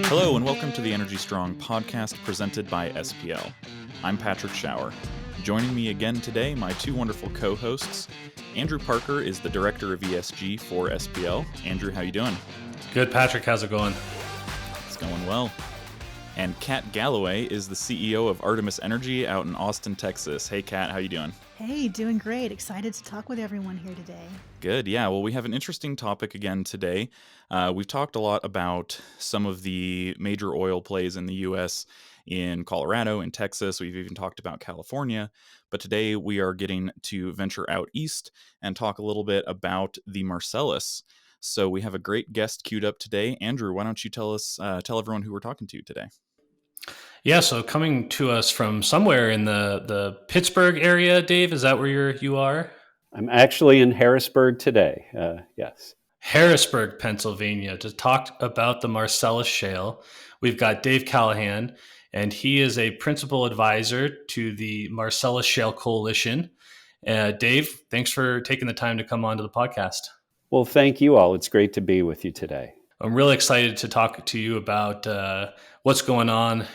Hello and welcome to the Energy Strong podcast presented by SPL. I'm Patrick Schauer. Joining me again today, my two wonderful co-hosts. Andrew Parker is the Director of ESG for SPL. Andrew, how you doing? Good, Patrick. How's it going? It's going well. And Kat Galloway is the CEO of Artemis Energy out in Austin, Texas. Hey, Kat, how you doing? Hey, doing great. Excited to talk with everyone here today. Good. Yeah. Well, we have an interesting topic again today. We've talked a lot about some of the major oil plays in the U.S. in Colorado and Texas. We've even talked about California. But today we are getting to venture out east and talk a little bit about the Marcellus. So we have a great guest queued up today. Andrew, why don't you tell everyone who we're talking to today? Yeah, so coming to us from somewhere in the Pittsburgh area, Dave, is that where you are? I'm actually in Harrisburg today, yes. Harrisburg, Pennsylvania, to talk about the Marcellus Shale. We've got Dave Callahan, and he is a principal advisor to the Marcellus Shale Coalition. Dave, thanks for taking the time to come on to the podcast. Well, thank you all. It's great to be with you today. I'm really excited to talk to you about what's going on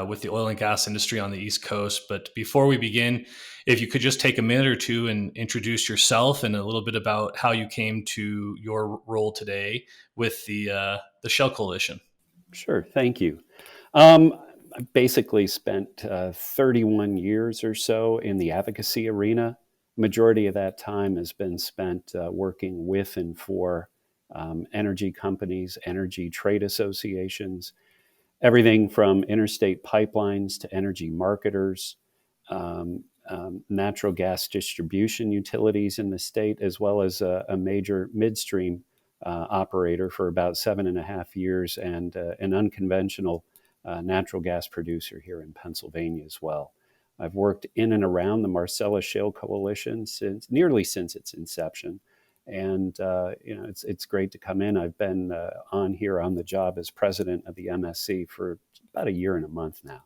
with the oil and gas industry on the East Coast. But before we begin, if you could just take a minute or two and introduce yourself and a little bit about how you came to your role today with the Shale Coalition. Sure, thank you. I basically spent 31 years or so in the advocacy arena. Majority of that time has been spent working with and for energy companies, energy trade associations, everything from interstate pipelines to energy marketers, natural gas distribution utilities in the state, as well as a major midstream operator for about 7.5 years and an unconventional natural gas producer here in Pennsylvania as well. I've worked in and around the Marcellus Shale Coalition since its inception. And it's great to come in. I've been on the job as president of the MSC for about a year and a month now.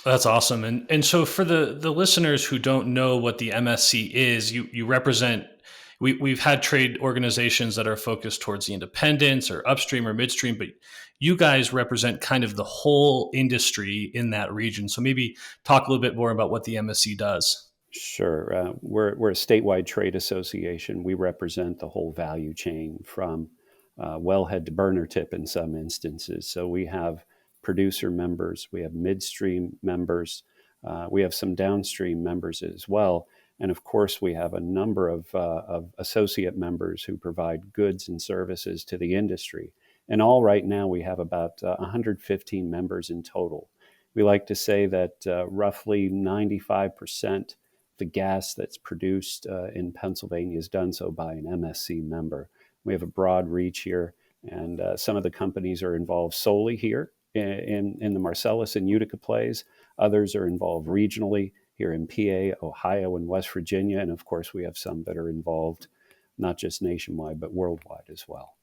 That's awesome. And so for the listeners who don't know what the MSC is, you represent, we've had trade organizations that are focused towards the independents or upstream or midstream, but you guys represent kind of the whole industry in that region. So maybe talk a little bit more about what the MSC does. Sure. We're a statewide trade association. We represent the whole value chain from wellhead to burner tip in some instances. So we have producer members, we have midstream members, we have some downstream members as well. And of course, we have a number of associate members who provide goods and services to the industry. And all right now, we have about 115 members in total. We like to say that roughly 95% the gas that's produced in Pennsylvania is done so by an MSC member. We have a broad reach here, and some of the companies are involved solely here in the Marcellus and Utica plays. Others are involved regionally here in PA, Ohio, and West Virginia. And of course, we have some that are involved not just nationwide, but worldwide as well.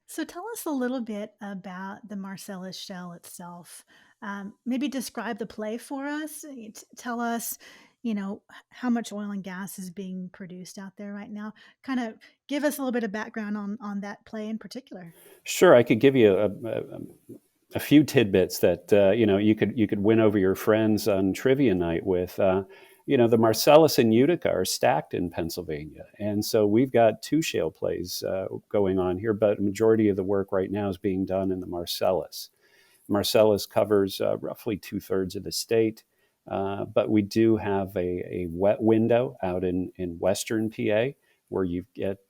So tell us a little bit about the Marcellus Shale itself. Maybe describe the play for us. Tell us, how much oil and gas is being produced out there right now. Kind of give us a little bit of background on that play in particular. Sure, I could give you a few tidbits that you could win over your friends on trivia night with. The Marcellus and Utica are stacked in Pennsylvania, and so we've got two shale plays going on here. But a majority of the work right now is being done in the Marcellus. Marcellus covers roughly 2/3 of the state. But we do have a wet window out in western PA where you get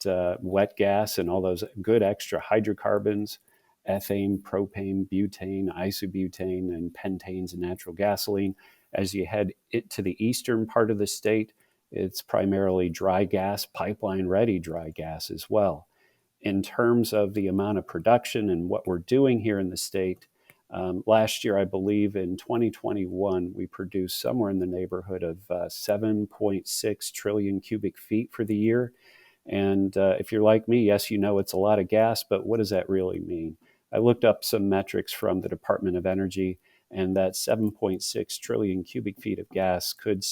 wet gas and all those good extra hydrocarbons, ethane, propane, butane, isobutane, and pentanes and natural gasoline. As you head to the eastern part of the state, it's primarily dry gas, pipeline-ready dry gas as well. In terms of the amount of production and what we're doing here in the state, last year, I believe in 2021, we produced somewhere in the neighborhood of 7.6 trillion cubic feet for the year. And if you're like me, yes, it's a lot of gas, but what does that really mean? I looked up some metrics from the Department of Energy, and that 7.6 trillion cubic feet of gas could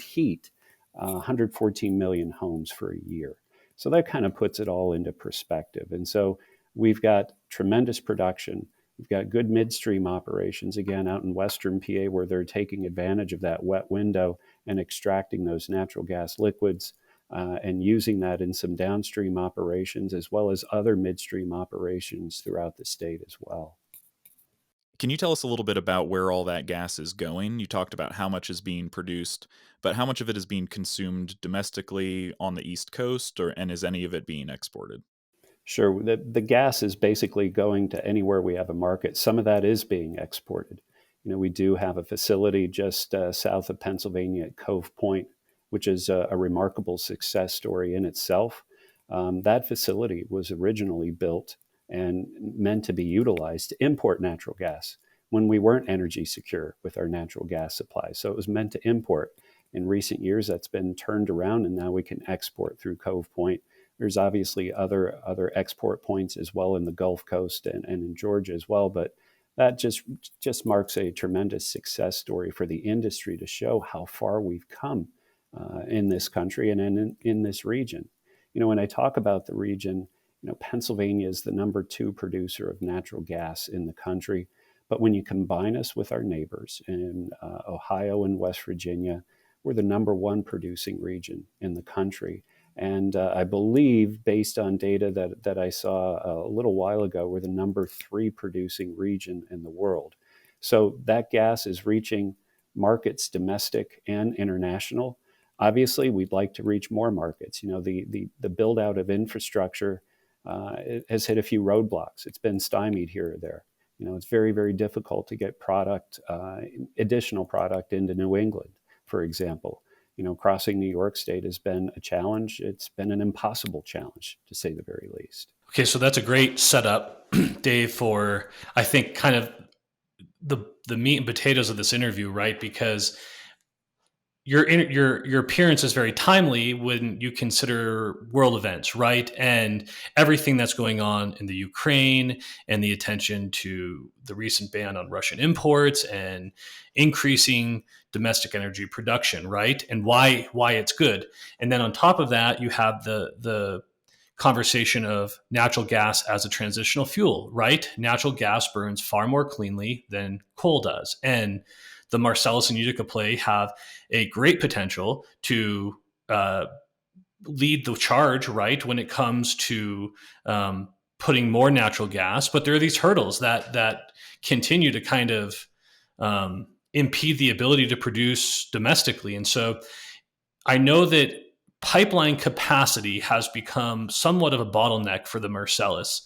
heat 114 million homes for a year. So that kind of puts it all into perspective. And so we've got tremendous production. We've got good midstream operations, again, out in Western PA, where they're taking advantage of that wet window and extracting those natural gas liquids and using that in some downstream operations, as well as other midstream operations throughout the state as well. Can you tell us a little bit about where all that gas is going? You talked about how much is being produced, but how much of it is being consumed domestically on the East Coast, and is any of it being exported? Sure. The gas is basically going to anywhere we have a market. Some of that is being exported. We do have a facility just south of Pennsylvania at Cove Point, which is a remarkable success story in itself. That facility was originally built and meant to be utilized to import natural gas when we weren't energy secure with our natural gas supply. So it was meant to import. In recent years, that's been turned around, and now we can export through Cove Point. There's obviously other export points as well in the Gulf Coast and in Georgia as well, but that just marks a tremendous success story for the industry to show how far we've come in this country and in this region. When I talk about the region, Pennsylvania is the number 2 producer of natural gas in the country. But when you combine us with our neighbors in Ohio and West Virginia, we're the number 1 producing region in the country. And I believe, based on data that I saw a little while ago, we're the number 3 producing region in the world. So that gas is reaching markets, domestic and international. Obviously, we'd like to reach more markets. The build out of infrastructure has hit a few roadblocks. It's been stymied here or there. It's very, very difficult to get additional product into New England, for example. Crossing New York State has been a challenge. It's been an impossible challenge, to say the very least. Okay, so that's a great setup, Dave, for, I think, kind of the meat and potatoes of this interview, right? Because your appearance is very timely when you consider world events, right? And everything that's going on in the Ukraine and the attention to the recent ban on Russian imports and increasing domestic energy production, right? And why it's good. And then on top of that, you have the conversation of natural gas as a transitional fuel, right? Natural gas burns far more cleanly than coal does. And the Marcellus and Utica play have a great potential to lead the charge, right, when it comes to putting more natural gas. But there are these hurdles that continue to kind of impede the ability to produce domestically. And so I know that pipeline capacity has become somewhat of a bottleneck for the Marcellus.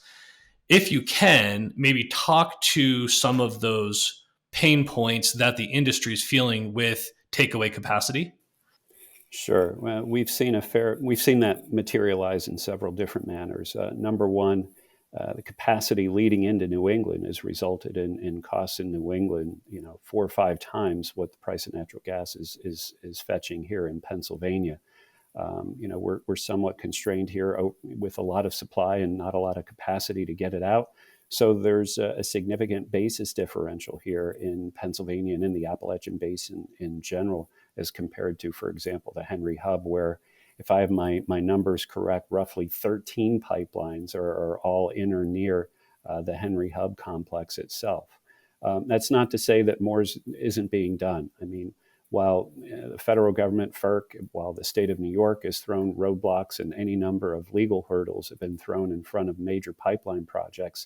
If you can, maybe talk to some of those pain points that the industry is feeling with takeaway capacity? Sure. Well, we've seen that materialize in several different manners. Number one, the capacity leading into New England has resulted in costs in New England, 4 or 5 times what the price of natural gas is fetching here in Pennsylvania. We're somewhat constrained here with a lot of supply and not a lot of capacity to get it out. So there's a significant basis differential here in Pennsylvania and in the Appalachian Basin in general, as compared to, for example, the Henry Hub, where, if I have my numbers correct, roughly 13 pipelines are all in or near the Henry Hub complex itself. That's not to say that more isn't being done. I mean, while the federal government, FERC, while the state of New York has thrown roadblocks and any number of legal hurdles have been thrown in front of major pipeline projects,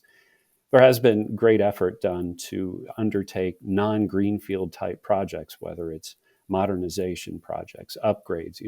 there has been great effort done to undertake non-greenfield type projects, whether it's modernization projects, upgrades,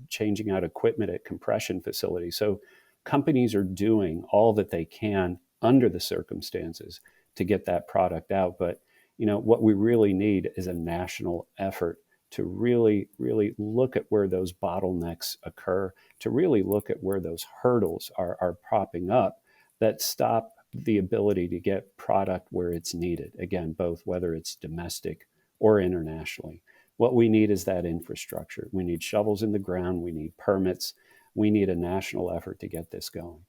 changing out equipment at compression facilities. So companies are doing all that they can under the circumstances to get that product out. But what we really need is a national effort to really, really look at where those bottlenecks occur, to really look at where those hurdles are popping up that stop the ability to get product where it's needed. Again, both whether it's domestic or internationally. What we need is that infrastructure. We need shovels in the ground. We need permits. We need a national effort to get this going.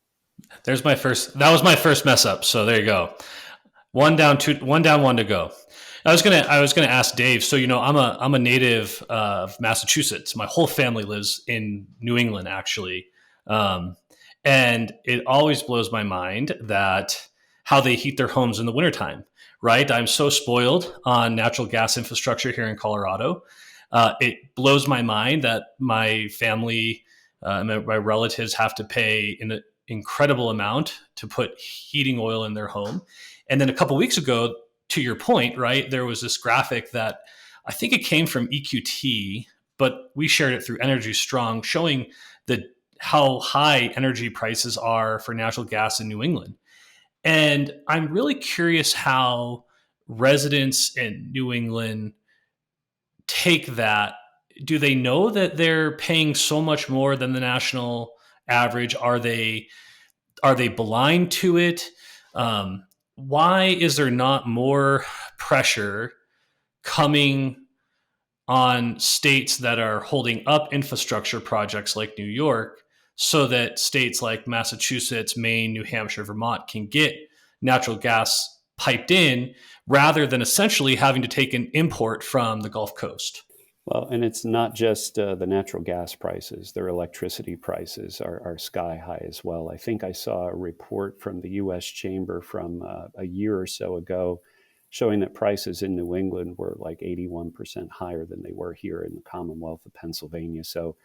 That was my first mess up. So there you go. One down, one to go. I was gonna ask Dave. So I'm a native of Massachusetts. My whole family lives in New England, actually. Um, and it always blows my mind that how they heat their homes in the wintertime, right? I'm so spoiled on natural gas infrastructure here in Colorado. It blows my mind that my family, my relatives have to pay an incredible amount to put heating oil in their home. And then a couple of weeks ago, to your point, right, there was this graphic that I think it came from EQT, but we shared it through Energy Strong, showing how high energy prices are for natural gas in New England. And I'm really curious how residents in New England take that. Do they know that they're paying so much more than the national average? Are they blind to it? Why is there not more pressure coming on states that are holding up infrastructure projects like New York so that states like Massachusetts, Maine, New Hampshire, Vermont can get natural gas piped in rather than essentially having to take an import from the Gulf Coast? Well, and it's not just the natural gas prices. Their electricity prices are sky high as well. I think I saw a report from the U.S. Chamber from a year or so ago showing that prices in New England were like 81% higher than they were here in the Commonwealth of Pennsylvania. So,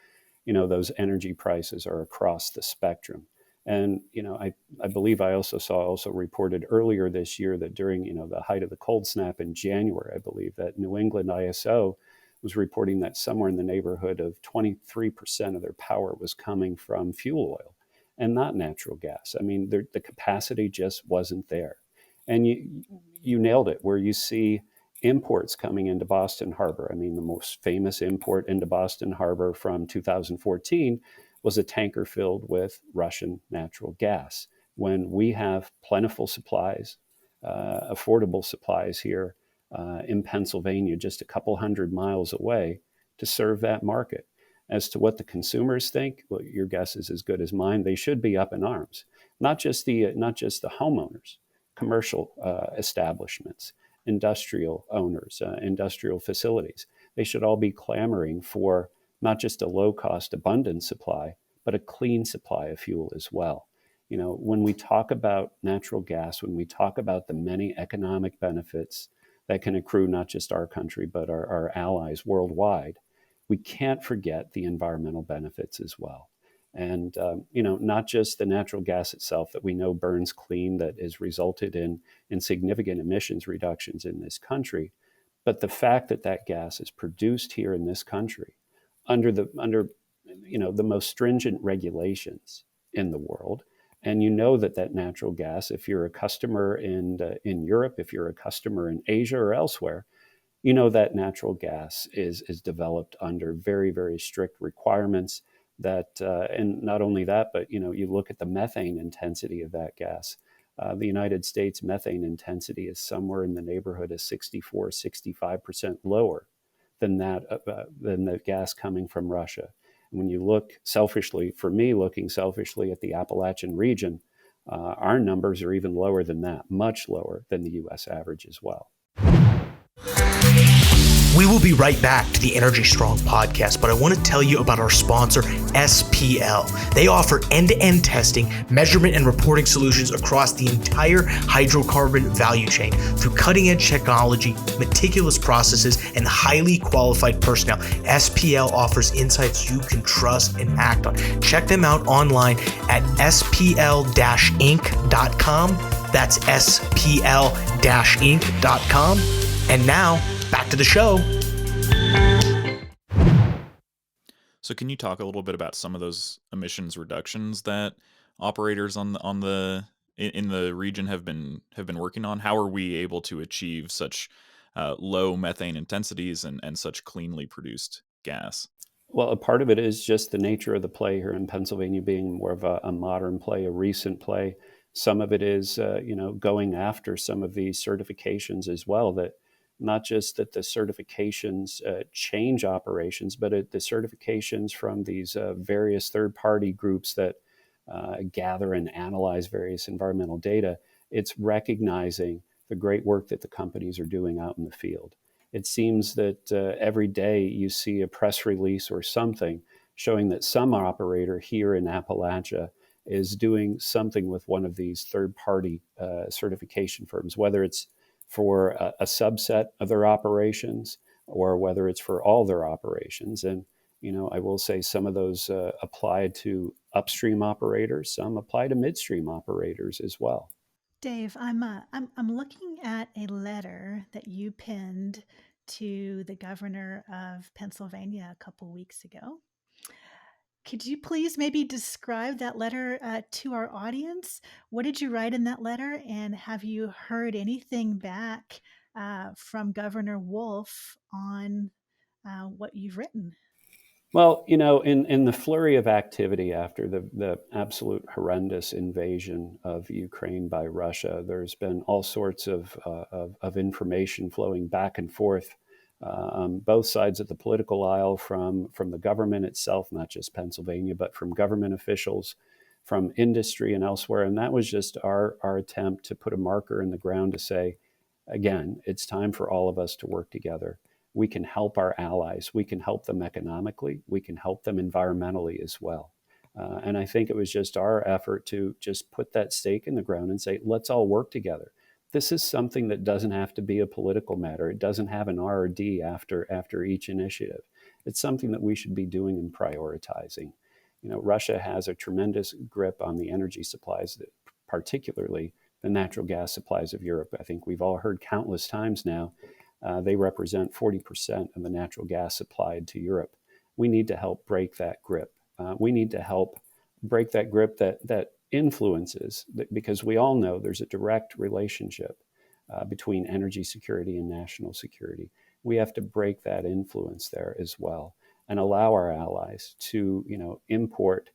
those energy prices are across the spectrum. And, I believe I also saw reported earlier this year that during, the height of the cold snap in January, I believe that New England ISO was reporting that somewhere in the neighborhood of 23% of their power was coming from fuel oil and not natural gas. I mean, the capacity just wasn't there. And you nailed it, where you see imports coming into Boston Harbor. I mean, the most famous import into Boston Harbor from 2014 was a tanker filled with Russian natural gas. When we have plentiful supplies, affordable supplies here in Pennsylvania, just a couple 100 miles away, to serve that market. As to what the consumers think, well, your guess is as good as mine. They should be up in arms. Not just the homeowners, commercial establishments, industrial owners, industrial facilities. They should all be clamoring for not just a low-cost, abundant supply, but a clean supply of fuel as well. When we talk about natural gas, when we talk about the many economic benefits that can accrue not just our country, but our allies worldwide, we can't forget the environmental benefits as well. And, not just the natural gas itself that we know burns clean, that has resulted in significant emissions reductions in this country, but the fact that that gas is produced here in this country under the most stringent regulations in the world. And that natural gas, if you're a customer in Europe, if you're a customer in Asia or elsewhere, that natural gas is developed under very, very strict requirements. And not only that, but you look at the methane intensity of that gas. The United States methane intensity is somewhere in the neighborhood of 64-65% lower than the gas coming from Russia. When you look selfishly, for me, looking selfishly at the Appalachian region, our numbers are even lower than that, much lower than the U.S. average as well. We will be right back to the Energy Strong podcast, but I want to tell you about our sponsor, SPL. They offer end-to-end testing, measurement, and reporting solutions across the entire hydrocarbon value chain through cutting-edge technology, meticulous processes, and highly qualified personnel. SPL offers insights you can trust and act on. Check them out online at spl-inc.com. That's spl-inc.com. And now, back to the show. So can you talk a little bit about some of those emissions reductions that operators in the region have been working on? How are we able to achieve such low methane intensities and such cleanly produced gas? Well, a part of it is just the nature of the play here in Pennsylvania being more of a modern play, a recent play. Some of it is, going after some of these certifications as well, that not just that the certifications change operations, but the certifications from these various third-party groups that gather and analyze various environmental data. It's recognizing the great work that the companies are doing out in the field. It seems that every day you see a press release or something showing that some operator here in Appalachia is doing something with one of these third-party certification firms, whether it's for a subset of their operations or whether it's for all their operations. And I will say some of those apply to upstream operators, some apply to midstream operators as well. Dave, I'm looking at a letter that you penned to the governor of Pennsylvania a couple weeks ago. Could you please maybe describe that letter to our audience? What did you write in that letter, and have you heard anything back from Governor Wolf on what you've written? Well, in the flurry of activity after the absolute horrendous invasion of Ukraine by Russia, there's been all sorts of information flowing back and forth on both sides of the political aisle from the government itself, not just Pennsylvania, but from government officials, from industry and elsewhere. And that was just our attempt to put a marker in the ground to say, again, it's time for all of us to work together. We can help our allies. We can help them economically. We can help them environmentally as well. And I think it was just our effort to just put that stake in the ground and say, let's all work together. This is something that doesn't have to be a political matter. It doesn't have an R or D after each initiative. It's something that we should be doing and prioritizing. Russia has a tremendous grip on the energy supplies, particularly the natural gas supplies of Europe. I think we've all heard countless times now. They represent 40% of the natural gas supplied to Europe. We need to help break that grip. We need to help break that grip that influences, because we all know there's a direct relationship between energy security and national security. We have to break that influence there as well and allow our allies to, import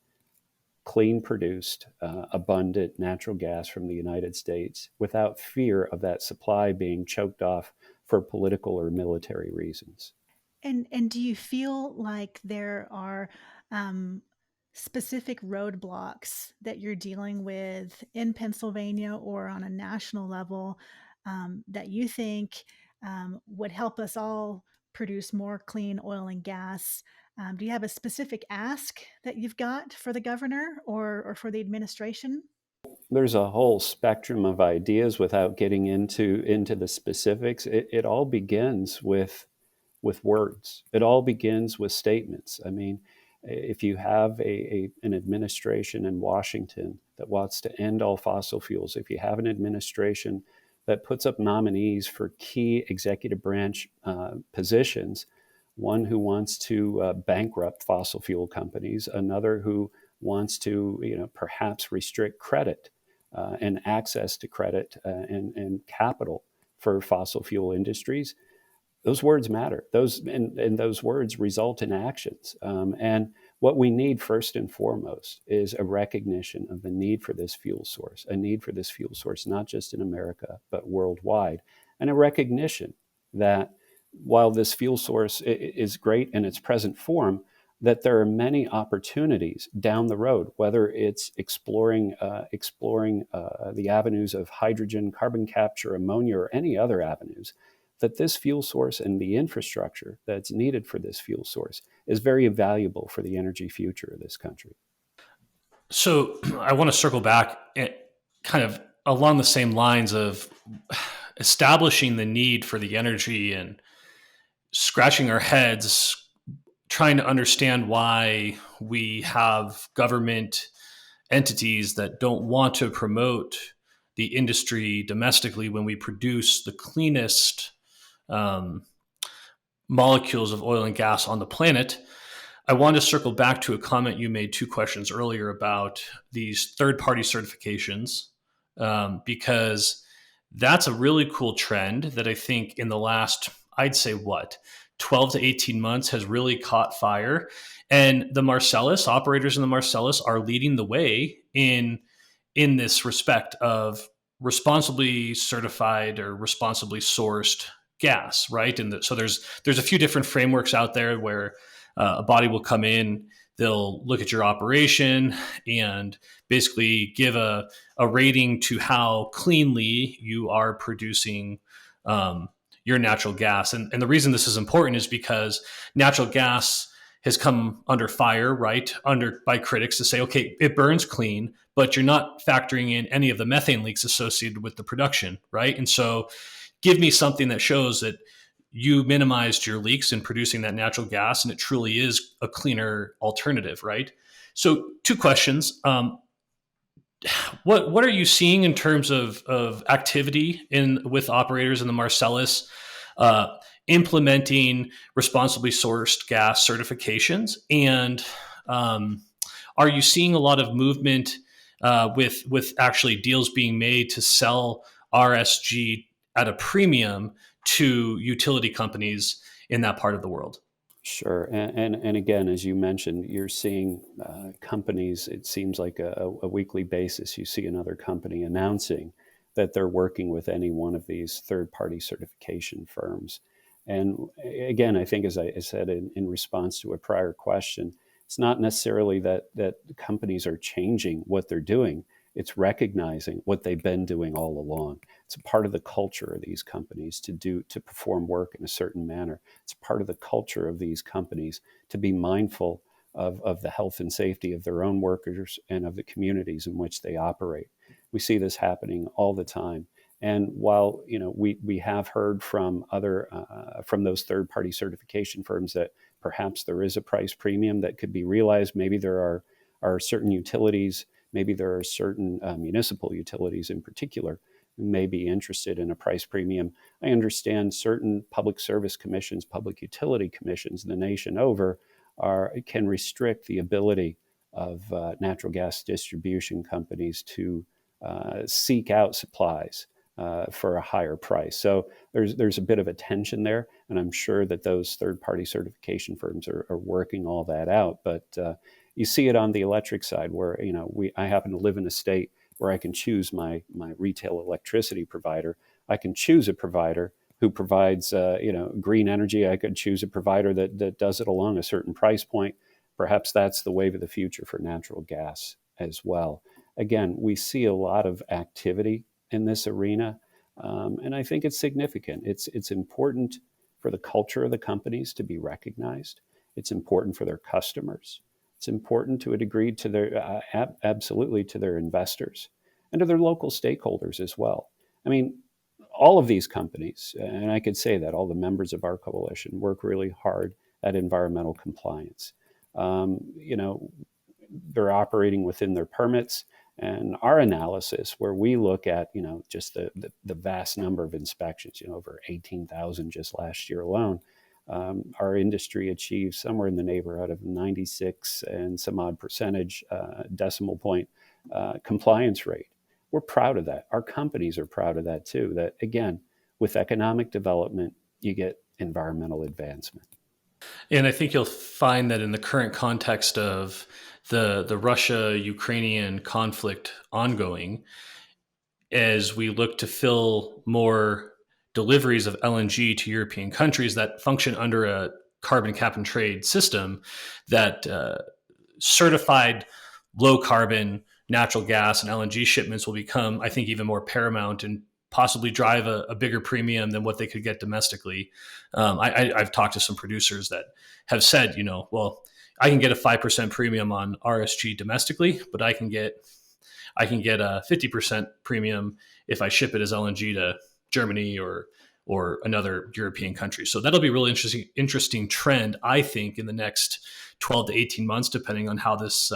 clean produced, abundant natural gas from the United States without fear of that supply being choked off for political or military reasons. And do you feel like there are specific roadblocks that you're dealing with in Pennsylvania or on a national level that you think would help us all produce more clean oil and gas? Do you have a specific ask that you've got for the governor or for the administration? There's a whole spectrum of ideas without getting into the specifics. It all begins with words. It all begins with statements. I mean, if you have an administration in Washington that wants to end all fossil fuels, if you have an administration that puts up nominees for key executive branch positions, one who wants to bankrupt fossil fuel companies, another who wants to, perhaps restrict credit and access to credit and capital for fossil fuel industries, those words matter. Those words result in actions. And what we need first and foremost is a recognition of the need for this fuel source, not just in America, but worldwide, and a recognition that while this fuel source is great in its present form, that there are many opportunities down the road, whether it's exploring the avenues of hydrogen, carbon capture, ammonia, or any other avenues, that this fuel source and the infrastructure that's needed for this fuel source is very valuable for the energy future of this country. So I want to circle back kind of along the same lines of establishing the need for the energy and scratching our heads trying to understand why we have government entities that don't want to promote the industry domestically when we produce the cleanest molecules of oil and gas on the planet. I want to circle back to a comment you made 2 questions earlier about these third-party certifications, because that's a really cool trend that I think in the last, I'd say 12 to 18 months has really caught fire. And the Marcellus, operators in the Marcellus are leading the way in this respect of responsibly certified or responsibly sourced gas, right? And so there's a few different frameworks out there where a body will come in, they'll look at your operation and basically give a rating to how cleanly you are producing your natural gas. And the reason this is important is because natural gas has come under fire, right, by critics to say, okay, it burns clean, but you're not factoring in any of the methane leaks associated with the production, right? And so give me something that shows that you minimized your leaks in producing that natural gas, and it truly is a cleaner alternative, right? So, two questions. What are you seeing in terms of activity with operators in the Marcellus uh, implementing responsibly sourced gas certifications? And um, are you seeing a lot of movement with actually deals being made to sell RSG at a premium to utility companies in that part of the world? Sure. And again, as you mentioned, you're seeing companies, it seems like a weekly basis, you see another company announcing that they're working with any one of these third-party certification firms. And again, I think, as I said in response to a prior question, it's not necessarily that companies are changing what they're doing. It's recognizing what they've been doing all along. It's a part of the culture of these companies to perform work in a certain manner. It's part of the culture of these companies to be mindful of the health and safety of their own workers and of the communities in which they operate. We see this happening all the time. And while we have heard from from those third-party certification firms that perhaps there is a price premium that could be realized, maybe there are certain utilities, maybe there are certain municipal utilities in particular who may be interested in a price premium. I understand certain public service commissions, public utility commissions the nation over can restrict the ability of natural gas distribution companies to seek out supplies for a higher price. So there's a bit of a tension there, and I'm sure that those third-party certification firms are working all that out. But you see it on the electric side, where I happen to live in a state where I can choose my retail electricity provider. I can choose a provider who provides green energy. I could choose a provider that does it along a certain price point. Perhaps that's the wave of the future for natural gas as well. Again, we see a lot of activity in this arena, and I think it's significant. It's important for the culture of the companies to be recognized. It's important for their customers. It's important to a degree to their absolutely to their investors and to their local stakeholders as well. I mean, all of these companies, and I could say that all the members of our coalition work really hard at environmental compliance. They're operating within their permits, and our analysis, where we look at just the vast number of inspections, over 18,000 just last year alone. Our industry achieves somewhere in the neighborhood of 96 and some odd percentage decimal point compliance rate. We're proud of that. Our companies are proud of that too. That again, with economic development, you get environmental advancement. And I think you'll find that in the current context of the Russia-Ukrainian conflict ongoing, as we look to fill more deliveries of LNG to European countries that function under a carbon cap and trade system, that certified low carbon natural gas and LNG shipments will become, I think, even more paramount and possibly drive a bigger premium than what they could get domestically. I've talked to some producers that have said, well, I can get a 5% premium on RSG domestically, but I can get a 50% premium if I ship it as LNG to Germany or another European country. So that'll be a really interesting trend, I think, in the next 12 to 18 months, depending on how this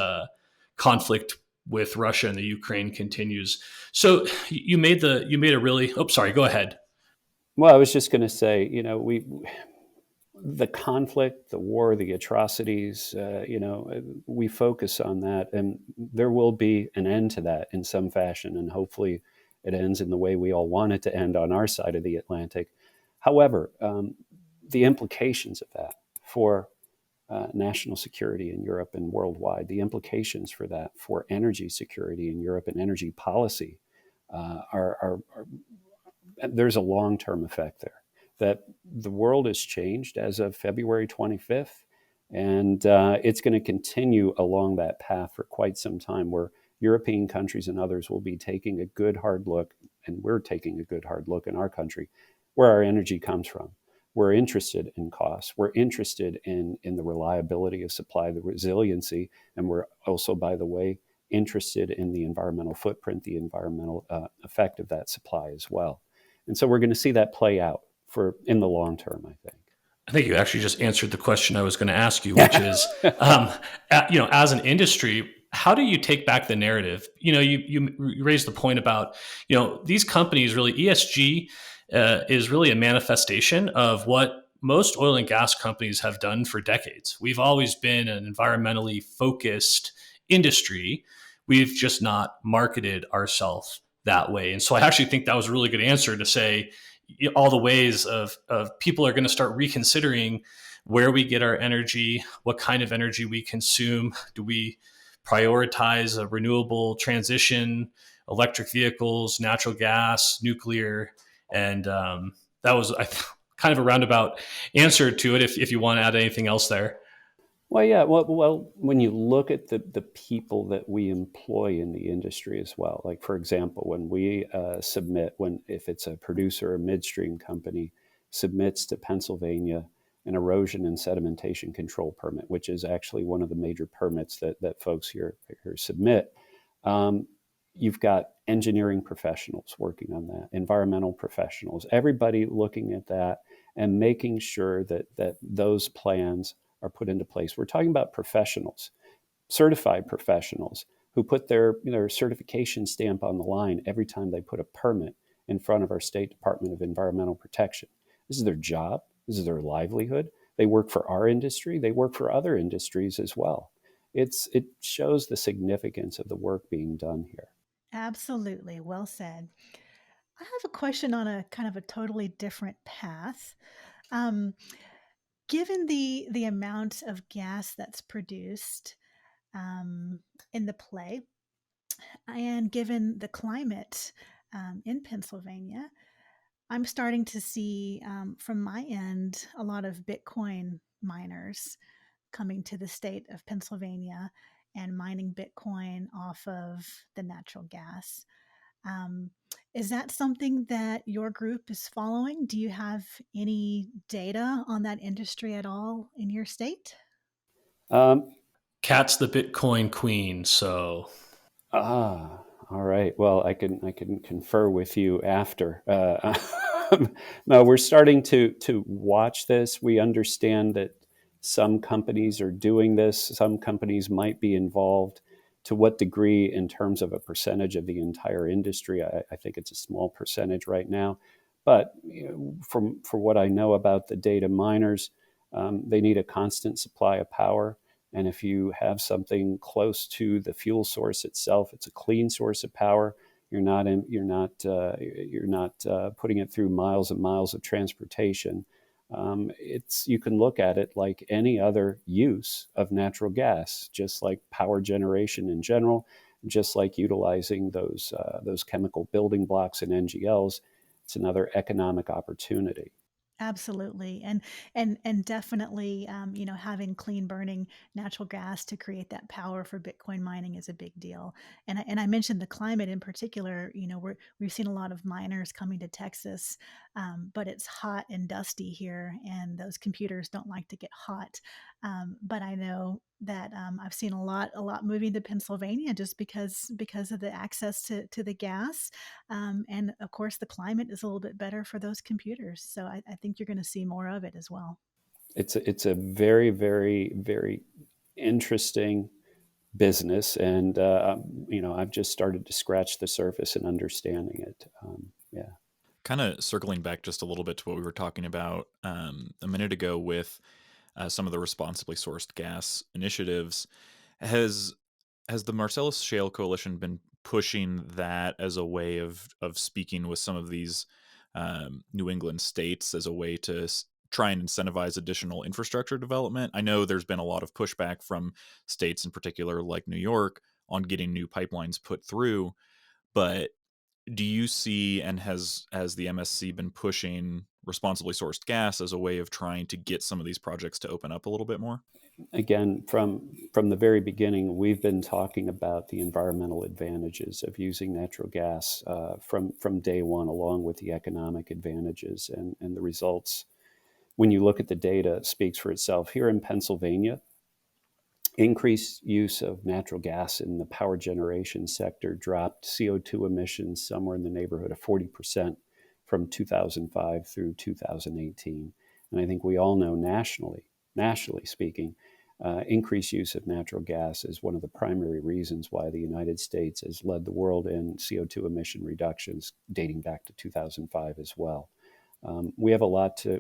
conflict with Russia and the Ukraine continues. So you made a really, sorry, go ahead. Well, I was just going to say, the conflict, the war, the atrocities, we focus on that, and there will be an end to that in some fashion, and hopefully it ends in the way we all want it to end on our side of the Atlantic. However, the implications of that for national security in Europe and worldwide, the implications for that for energy security in Europe and energy policy there's a long-term effect there. That the world has changed as of February 25th, and it's going to continue along that path for quite some time, where European countries and others will be taking a good hard look, and we're taking a good hard look in our country, where our energy comes from, we're interested in costs. We're interested in the reliability of supply, the resiliency, and we're also, by the way, interested in the environmental footprint, the environmental effect of that supply as well. And so we're going to see that play out in the long term, I think. I think you actually just answered the question I was going to ask you, which is, as an industry, how do you take back the narrative? You raised the point about, these companies really, ESG is really a manifestation of what most oil and gas companies have done for decades. We've always been an environmentally focused industry. We've just not marketed ourselves that way. And so I actually think that was a really good answer to say, all the ways of people are going to start reconsidering where we get our energy, what kind of energy we consume. Do we prioritize a renewable transition, electric vehicles, natural gas, nuclear? And that was kind of a roundabout answer to it, if you want to add anything else there. Well, yeah. Well, when you look at the people that we employ in the industry as well, like, for example, when we if it's a producer or midstream company submits to Pennsylvania an erosion and sedimentation control permit, which is actually one of the major permits that folks here submit, you've got engineering professionals working on that, environmental professionals, everybody looking at that and making sure that those plans are put into place. We're talking about professionals, certified professionals who put their certification stamp on the line every time they put a permit in front of our State Department of Environmental Protection. This is their job. This is their livelihood. They work for our industry. They work for other industries as well. It shows the significance of the work being done here. Absolutely. Well said. I have a question on a kind of a totally different path. Given the amount of gas that's produced in the play, and given the climate in Pennsylvania, I'm starting to see from my end a lot of Bitcoin miners coming to the state of Pennsylvania and mining Bitcoin off of the natural gas. Is that something that your group is following? Do you have any data on that industry at all in your state? Kat's the Bitcoin queen, so. All right. Well, I can confer with you after. No, we're starting to watch this. We understand that some companies are doing this. Some companies might be involved. To what degree in terms of a percentage of the entire industry? I think it's a small percentage right now. But for what I know about the data miners, they need a constant supply of power. And if you have something close to the fuel source itself, it's a clean source of power. You're not putting it through miles and miles of transportation. You can look at it like any other use of natural gas, just like power generation in general, just like utilizing those chemical building blocks and NGLs. It's another economic opportunity. Absolutely, and definitely, having clean burning natural gas to create that power for Bitcoin mining is a big deal. And I mentioned the climate in particular. We've seen a lot of miners coming to Texas, but it's hot and dusty here, and those computers don't like to get hot. But I know that I've seen a lot moving to Pennsylvania just because of the access to the gas, and of course the climate is a little bit better for those computers. So I think you're going to see more of it as well. It's a very, very, very interesting business, and I've just started to scratch the surface in understanding it. Yeah. Kind of circling back just a little bit to what we were talking about a minute ago with some of the responsibly sourced gas initiatives. Has the Marcellus Shale Coalition been pushing that as a way of speaking with some of these New England states as a way to try and incentivize additional infrastructure development? I know there's been a lot of pushback from states in particular, like New York, on getting new pipelines put through. But do you see, and has the MSC been pushing responsibly sourced gas as a way of trying to get some of these projects to open up a little bit more? Again, from the very beginning, we've been talking about the environmental advantages of using natural gas from day one, along with the economic advantages and the results when you look at the data, it speaks for itself. Here in Pennsylvania, increased use of natural gas in the power generation sector dropped CO2 emissions somewhere in the neighborhood of 40% from 2005 through 2018. And I think we all know nationally speaking, increased use of natural gas is one of the primary reasons why the United States has led the world in CO2 emission reductions dating back to 2005 as well. We have a lot to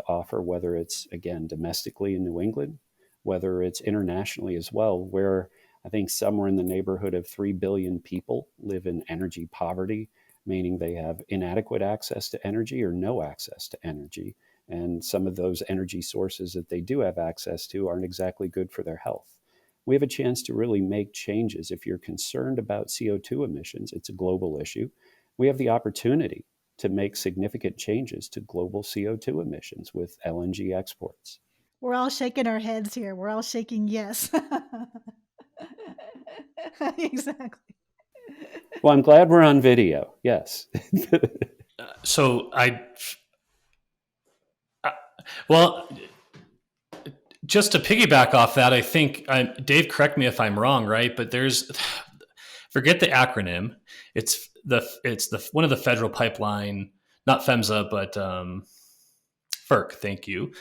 offer, whether it's, again, domestically in New England, whether it's internationally as well, where I think somewhere in the neighborhood of 3 billion people live in energy poverty, meaning they have inadequate access to energy or no access to energy. And some of those energy sources that they do have access to aren't exactly good for their health. We have a chance to really make changes. If you're concerned about CO2 emissions, it's a global issue. We have the opportunity to make significant changes to global CO2 emissions with LNG exports. We're all shaking our heads here. We're all shaking yes. Exactly. Well, I'm glad we're on video. Yes. So well, just to piggyback off that, I think Dave, correct me if I'm wrong, right? But forget the acronym. It's one of the federal pipeline, not PHMSA, but FERC. Thank you.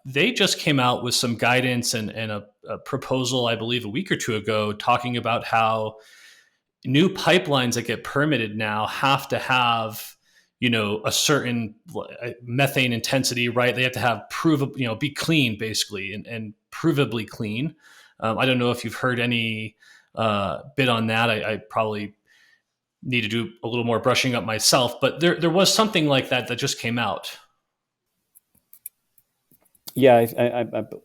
They just came out with some guidance and a proposal, I believe, a week or two ago, talking about how new pipelines that get permitted now have to have, a certain methane intensity, right? They have to have be clean, basically, and provably clean. I don't know if you've heard any bit on that. I probably need to do a little more brushing up myself, but there was something like that just came out. Yeah,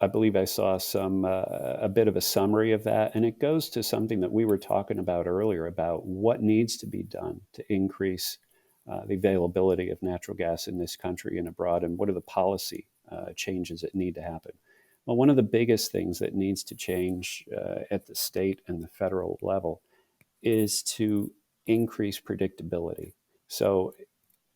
I believe I saw a bit of a summary of that, and it goes to something that we were talking about earlier about what needs to be done to increase the availability of natural gas in this country and abroad, and what are the policy changes that need to happen. Well, one of the biggest things that needs to change at the state and the federal level is to increase predictability. So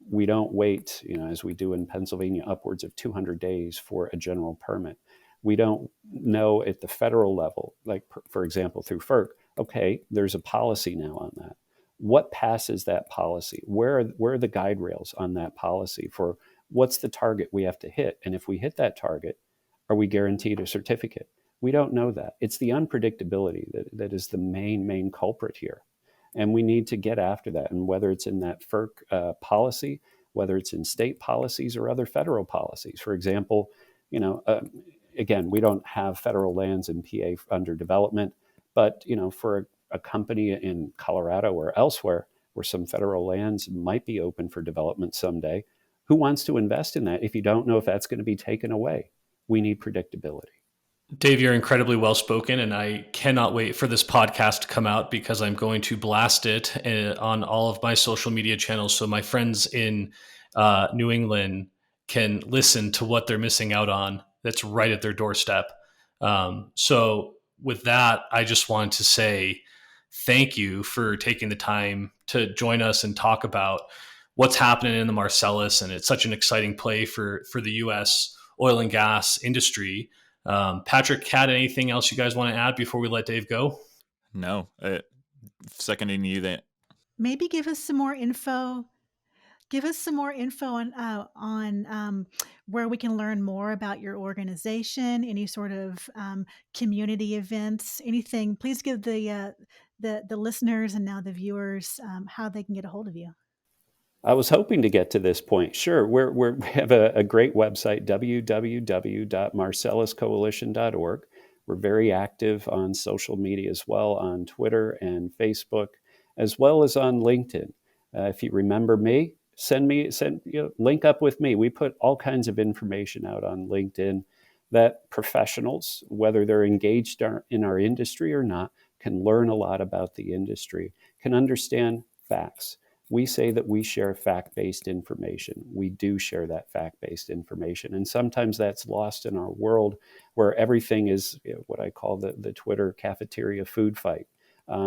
we don't wait, as we do in Pennsylvania, upwards of 200 days for a general permit. We don't know at the federal level, like, for example, through FERC, okay, there's a policy now on that. What passes that policy? Where are the guide rails on that policy for what's the target we have to hit? And if we hit that target, are we guaranteed a certificate? We don't know that. It's the unpredictability that is the main culprit here. And we need to get after that. And whether it's in that FERC policy, whether it's in state policies or other federal policies. For example, again, we don't have federal lands in PA under development, but for a company in Colorado or elsewhere where some federal lands might be open for development someday, who wants to invest in that if you don't know if that's going to be taken away? We need predictability. Dave, you're incredibly well spoken, and I cannot wait for this podcast to come out because I'm going to blast it on all of my social media channels so my friends in New England can listen to what they're missing out on that's right at their doorstep. So with that, I just want to say thank you for taking the time to join us and talk about what's happening in the Marcellus, and it's such an exciting play for the U.S. oil and gas industry. Patrick, Kat, anything else you guys want to add before we let Dave go? No, seconding you that. Maybe give us some more info. Give us some more info on where we can learn more about your organization. Any sort of community events, anything. Please give the listeners and now the viewers how they can get a hold of you. I was hoping to get to this point. Sure, we have a great website, www.marcelluscoalition.org. We're very active on social media as well, on Twitter and Facebook, as well as on LinkedIn. If you remember me, link up with me. We put all kinds of information out on LinkedIn that professionals, whether they're engaged in our industry or not, can learn a lot about the industry, can understand facts. We say that we share fact-based information. We do share that fact-based information. And sometimes that's lost in our world where everything is what I call the Twitter cafeteria food fight.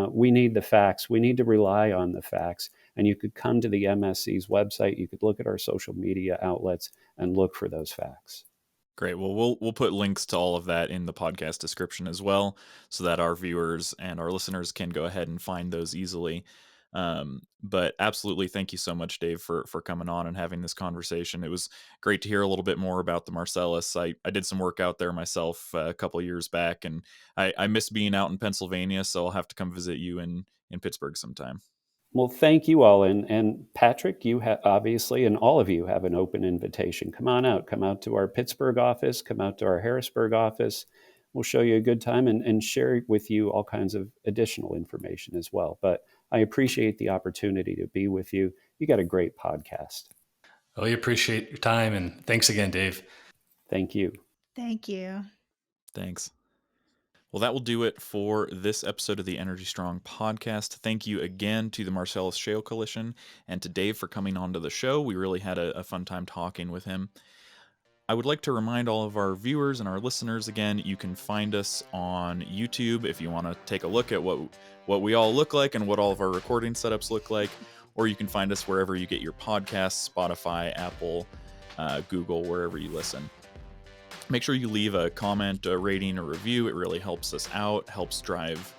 We need the facts. We need to rely on the facts. And you could come to the MSC's website, you could look at our social media outlets and look for those facts. Great. Well, we'll put links to all of that in the podcast description as well, so that our viewers and our listeners can go ahead and find those easily. But absolutely, thank you so much, Dave, for coming on and having this conversation. It was great to hear a little bit more about the Marcellus. I did some work out there myself a couple of years back, and I miss being out in Pennsylvania, so I'll have to come visit you in Pittsburgh sometime. Well, thank you all. And Patrick, you have obviously, and all of you have an open invitation. Come on out. Come out to our Pittsburgh office. Come out to our Harrisburg office. We'll show you a good time and share with you all kinds of additional information as well. But I appreciate the opportunity to be with you. You got a great podcast. Well, we appreciate your time. And thanks again, Dave. Thank you. Thank you. Thanks. Well, that will do it for this episode of the Energy Strong podcast. Thank you again to the Marcellus Shale Coalition and to Dave for coming onto the show. We really had a fun time talking with him. I would like to remind all of our viewers and our listeners again, you can find us on YouTube if you want to take a look at what we all look like and what all of our recording setups look like, or you can find us wherever you get your podcasts, Spotify, Apple, Google, wherever you listen. Make sure you leave a comment, a rating, a review. It really helps us out, helps drive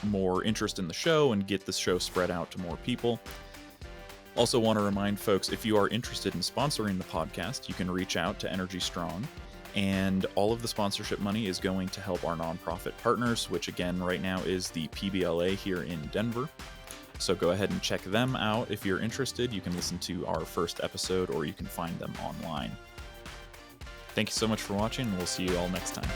more interest in the show and get this show spread out to more people. Also want to remind folks, if you are interested in sponsoring the podcast, you can reach out to Energy Strong, and all of the sponsorship money is going to help our nonprofit partners, which again right now is the PBLA here in Denver. So go ahead and check them out. If you're interested, you can listen to our first episode or you can find them online. Thank you so much for watching, and we'll see you all next time.